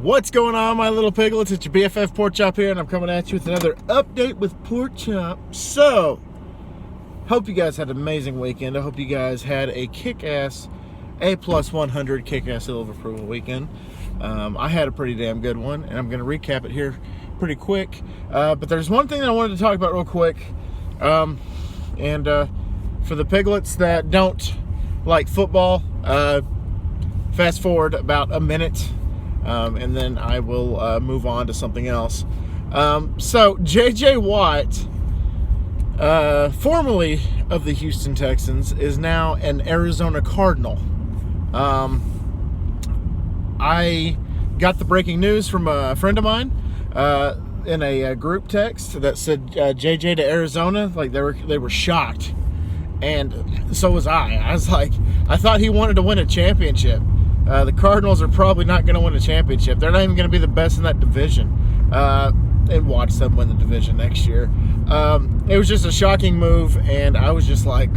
What's going on, my little piglets? It's your BFF Pork Chop here, and I'm coming at you with another update with Pork Chop. So, hope you guys had an amazing weekend. I hope you guys had a kick-ass A+100 kick-ass seal of approval weekend. I had a pretty damn good one, and I'm going to recap it here pretty quick. But there's one thing that I wanted to talk about real quick. For the piglets that don't like football, fast forward about a minute. And then I will move on to something else. So J.J. Watt, formerly of the Houston Texans, is now an Arizona Cardinal. I got the breaking news from a friend of mine in a group text that said J.J. to Arizona. Like they were shocked, and so was I. I was like, I thought he wanted to win a championship. The Cardinals are probably not going to win a championship. They're not even going to be the best in that division. And watch them win the division next year. It was just a shocking move, and I was just like,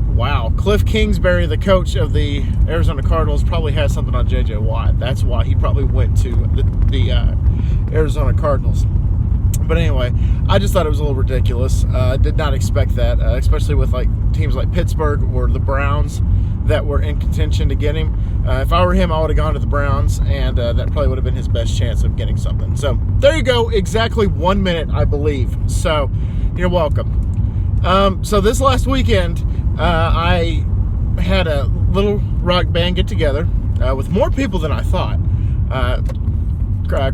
wow. Cliff Kingsbury, the coach of the Arizona Cardinals, probably has something on J.J. Watt. That's why he probably went to the Arizona Cardinals. But anyway, I just thought it was a little ridiculous. I did not expect that, especially with like teams like Pittsburgh or the Browns that were in contention to get him. If I were him, I would have gone to the Browns, and that probably would have been his best chance of getting something. So there you go, exactly 1 minute, I believe. So you're welcome. So this last weekend, I had a little rock band get together with more people than I thought.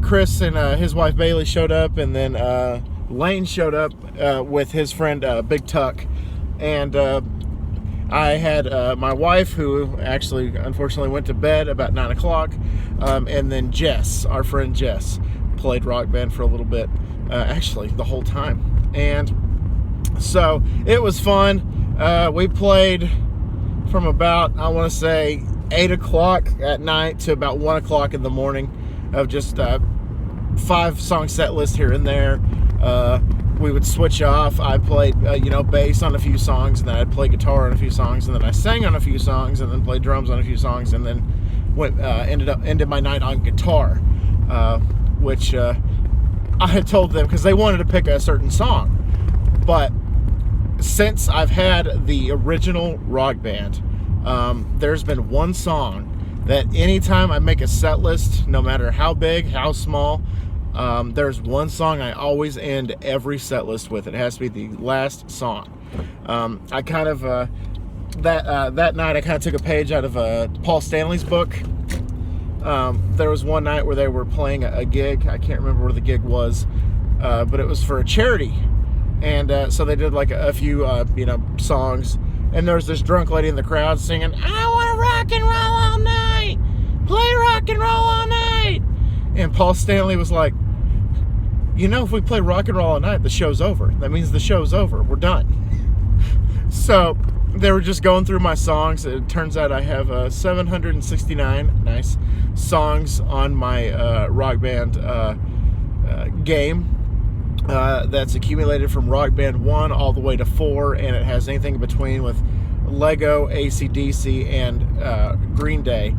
Chris and his wife Bailey showed up, and then Lane showed up with his friend Big Tuck, and I had my wife, who actually unfortunately went to bed about 9 o'clock, and then Jess, our friend Jess, played rock band for a little bit, actually the whole time. And so it was fun. We played from about, I want to say, 8 o'clock at night to about 1 o'clock in the morning, of just 5-song set list here and there. We would switch off. I played, bass on a few songs, and then I'd play guitar on a few songs, and then I sang on a few songs, and then played drums on a few songs, and then ended my night on guitar, which I had told them because they wanted to pick a certain song. But since I've had the original rock band, there's been one song that anytime I make a set list, no matter how big, how small, there's one song I always end every set list with. It has to be the last song. I kind of that night I kind of took a page out of Paul Stanley's book. There was one night where they were playing a gig. I can't remember where the gig was, but it was for a charity, and so they did like a few songs. And there was this drunk lady in the crowd singing, "I want to rock and roll all night, play rock and roll all night." And Paul Stanley was like, if we play rock and roll all night, the show's over. That means the show's over. We're done. So they were just going through my songs. It turns out I have 769 nice songs on my rock band game. That's accumulated from Rock Band 1 all the way to 4, and it has anything in between with Lego, AC/DC, and Green Day.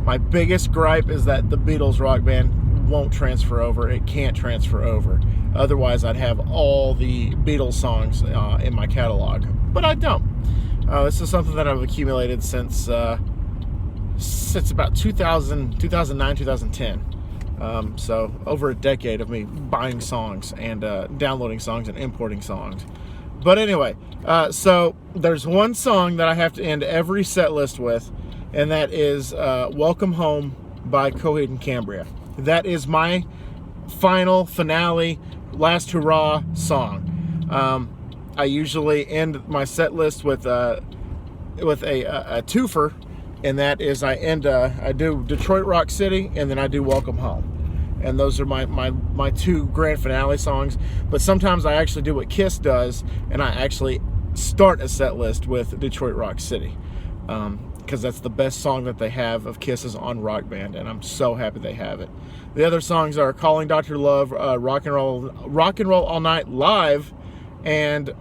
My biggest gripe is that the Beatles Rock Band won't transfer over. It can't transfer over. Otherwise, I'd have all the Beatles songs in my catalog. But I don't. This is something that I've accumulated since about 2009, 2010. So over a decade of me buying songs and downloading songs and importing songs. But anyway, so there's one song that I have to end every set list with, and that is Welcome Home by Coheed and Cambria. That is my final finale, last hurrah song. I usually end my set list with a twofer, and that is I do Detroit Rock City, and then I do Welcome Home. And those are my two grand finale songs. But sometimes I actually do what Kiss does, and I actually start a set list with Detroit Rock City, because that's the best song that they have of Kiss's on Rock Band, and I'm so happy they have it. The other songs are Calling Dr. Love, Rock and Roll All Night Live, and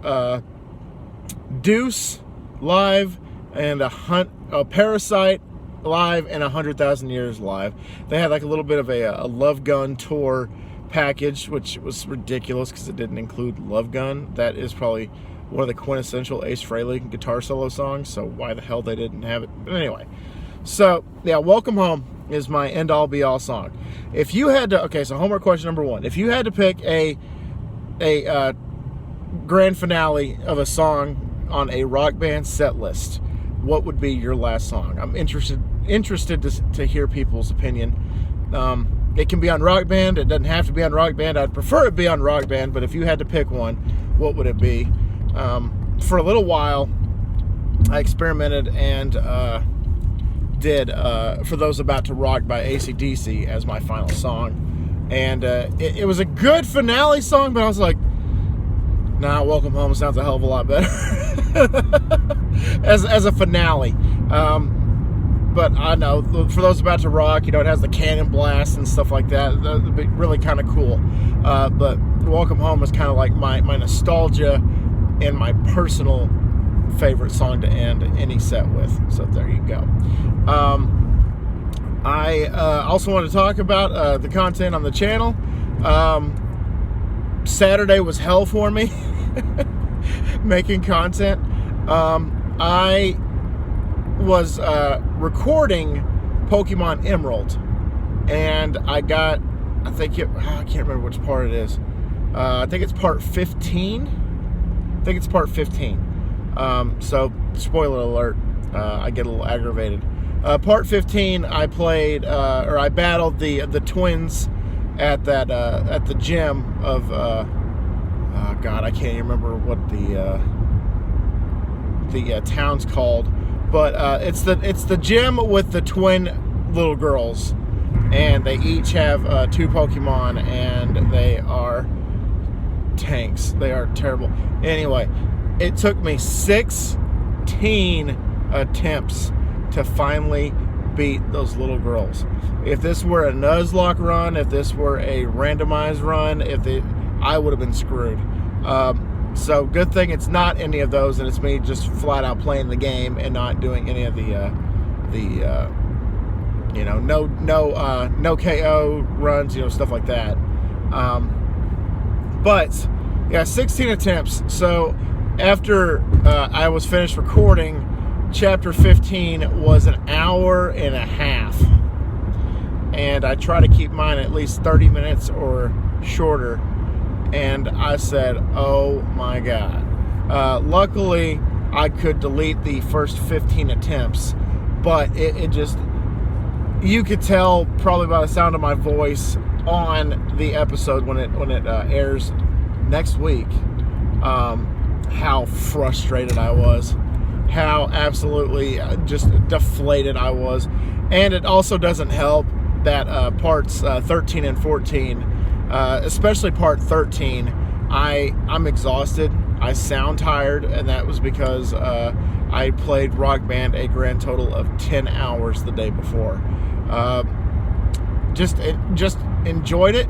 Deuce Live, and a Parasite, live and 100,000 Years live. They had like a little bit of a Love Gun tour package, which was ridiculous because it didn't include Love Gun. That is probably one of the quintessential Ace Frehley guitar solo songs, so why the hell they didn't have it. But anyway, so yeah, Welcome Home is my end-all be-all song. If you had to, okay, so homework question number 1. If you had to pick a grand finale of a song on a rock band set list, what would be your last song? I'm interested to hear people's opinion. It can be on Rock Band. It doesn't have to be on Rock Band. I'd prefer it be on Rock Band, but if you had to pick one, what would it be? For a little while, I experimented and did For Those About to Rock by AC/DC as my final song. And it was a good finale song, but I was like, nah, Welcome Home sounds a hell of a lot better as a finale. But I know, For Those About to Rock, it has the cannon blast and stuff like that. That'd be really kind of cool. But Welcome Home is kind of like my nostalgia and my personal favorite song to end any set with. So there you go. I also want to talk about the content on the channel. Saturday was hell for me making content. I was recording Pokemon Emerald, and I got, I can't remember which part it is. I think it's part 15. So spoiler alert, I get a little aggravated. Part 15, I played, or I battled the twins at that at the gym of God, I can't even remember what the town's called, but it's the gym with the twin little girls, and they each have 2 Pokemon, and they are tanks. They are terrible. Anyway, it took me 16 attempts to finally beat those little girls. If this were a Nuzlocke run, if this were a randomized run, I would have been screwed. So good thing it's not any of those, and it's me just flat out playing the game and not doing any of no KO runs, stuff like that. But yeah, 16 attempts. So after I was finished recording, chapter 15 was an hour and a half, and I try to keep mine at least 30 minutes or shorter. And I said, oh my God. Luckily, I could delete the first 15 attempts, but it just, you could tell probably by the sound of my voice on the episode when it airs next week, how frustrated I was, how absolutely just deflated I was. And it also doesn't help that parts 13 and 14, especially part 13, I'm exhausted. I sound tired, and that was because I played Rock Band a grand total of 10 hours the day before. Just enjoyed it.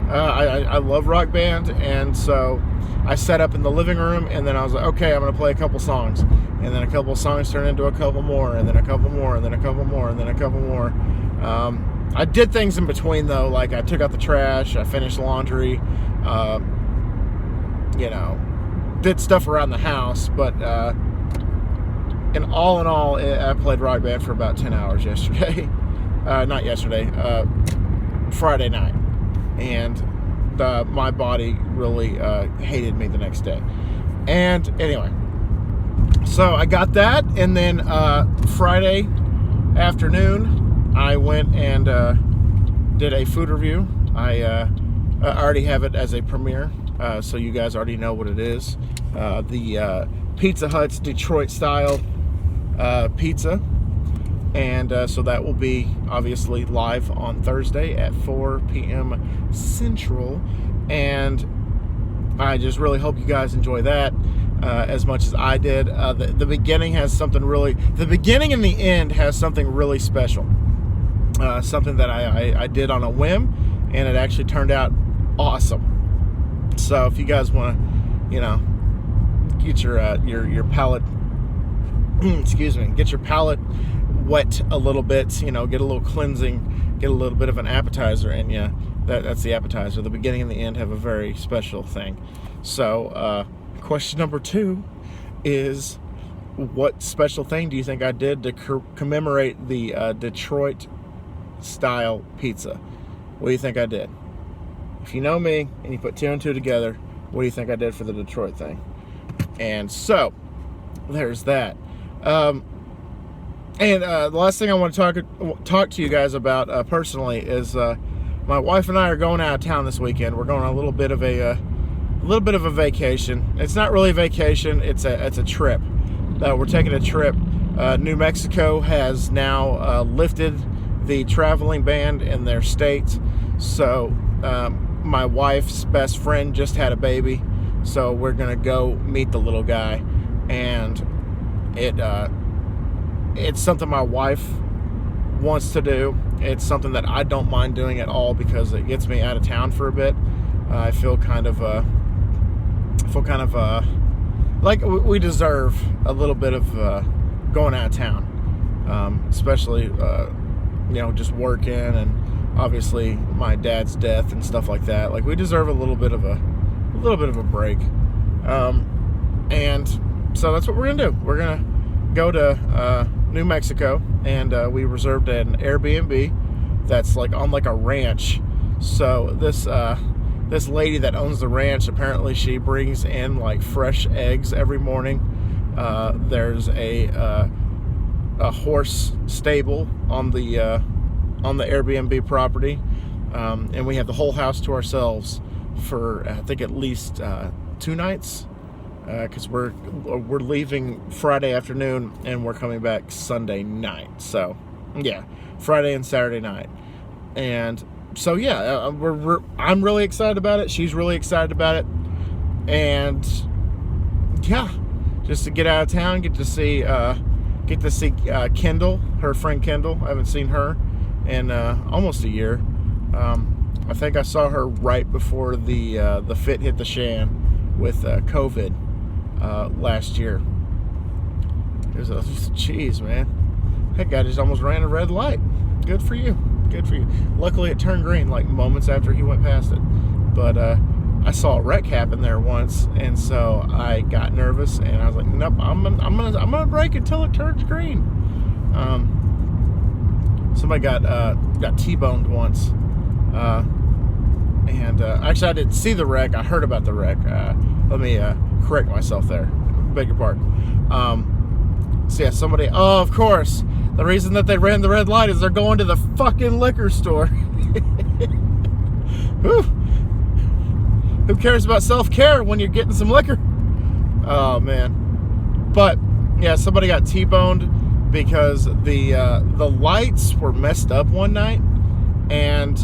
I love Rock Band, and so I set up in the living room, and then I was like, okay, I'm going to play a couple songs. And then a couple of songs turned into a couple more, and then a couple more, and then a couple more, and then a couple more. I did things in between, though, like I took out the trash, I finished laundry, did stuff around the house, but in all, I played Rock Band for about 10 hours yesterday. Not yesterday, Friday night. And my body really hated me the next day. And anyway, so I got that, and then Friday afternoon, I went and did a food review. I already have it as a premiere, so you guys already know what it is. The Pizza Hut's Detroit style pizza. And so that will be obviously live on Thursday at 4 p.m. Central. And I just really hope you guys enjoy that as much as I did. The beginning has something really, the beginning and the end has something really special. Something that I did on a whim, and it actually turned out awesome. So if you guys want to, get your palate, excuse me, get your palate wet a little bit, you know, get a little cleansing, get a little bit of an appetizer in you. That's the appetizer. The beginning and the end have a very special thing. So question number 2 is, what special thing do you think I did to commemorate the Detroit style pizza? What do you think I did? If you know me and you put 2 and 2 together, what do you think I did for the Detroit thing? And so there's that. And the last thing I want to talk to you guys about personally is my wife and I are going out of town this weekend. We're going on a little bit of a vacation. It's not really a vacation. It's a trip. We're taking a trip. New Mexico has now lifted the traveling ban in their state. So my wife's best friend just had a baby. So we're gonna go meet the little guy, and it's something my wife wants to do. It's something that I don't mind doing at all because it gets me out of town for a bit. I feel kind of like we deserve a little bit of going out of town, especially you know, just working, and obviously my dad's death and stuff like that. Like, we deserve a little bit of a break, and so that's what we're gonna do. We're gonna go to New Mexico, and we reserved an Airbnb that's like on like a ranch. So this lady that owns the ranch, apparently she brings in like fresh eggs every morning. There's a horse stable on the Airbnb property, and we have the whole house to ourselves for I think at least 2 nights, because we're leaving Friday afternoon and we're coming back Sunday night. So yeah, Friday and Saturday night. And so yeah, I'm really excited about it. She's really excited about it, and yeah, just to get out of town, get to see Kendall, her friend Kendall. I haven't seen her in almost a year. I think I saw her right before the fit hit the shan with COVID last year. There's a jeez, man. That guy just almost ran a red light. Good for you. Good for you. Luckily, it turned green like moments after he went past it. But I saw a wreck happen there once, and so I got nervous, and I was like, nope, I'm gonna brake until it turns green. Somebody got T-boned once, and actually I didn't see the wreck. I heard about the wreck. Let me correct myself there. Beg your pardon. So yeah, somebody. Oh, of course. The reason that they ran the red light is they're going to the fucking liquor store. Who cares about self-care when you're getting some liquor? Oh man. But yeah, somebody got T-boned because the lights were messed up one night, and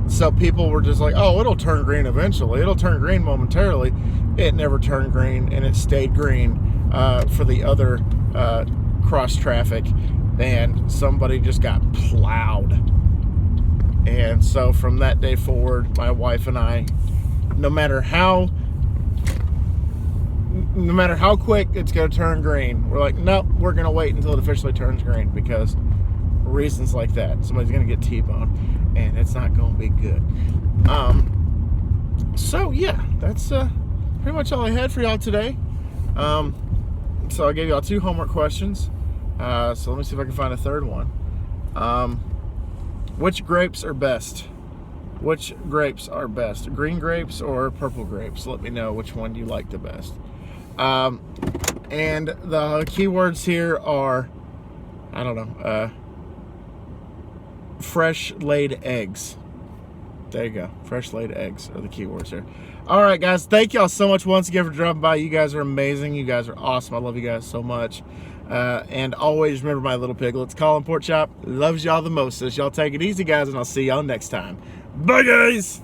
so people were just like, oh, it'll turn green eventually. It'll turn green momentarily. It never turned green, and it stayed green for the other cross traffic, and somebody just got plowed. And so from that day forward, my wife and I, no matter how quick it's going to turn green, we're like, nope, we're going to wait until it officially turns green, because reasons like that. Somebody's going to get T-boned, and it's not going to be good. So yeah, that's pretty much all I had for y'all today. So I gave y'all 2 homework questions. So let me see if I can find a third one. Which grapes are best? Which grapes are best? Green grapes or purple grapes? Let me know which one you like the best. And the keywords here are, I don't know, fresh laid eggs. There you go. Fresh laid eggs are the keywords here. All right, guys. Thank y'all so much once again for dropping by. You guys are amazing. You guys are awesome. I love you guys so much. And always remember my little piglets. Colin Porkchop loves y'all the most. So y'all take it easy, guys, and I'll see y'all next time. Bye, guys.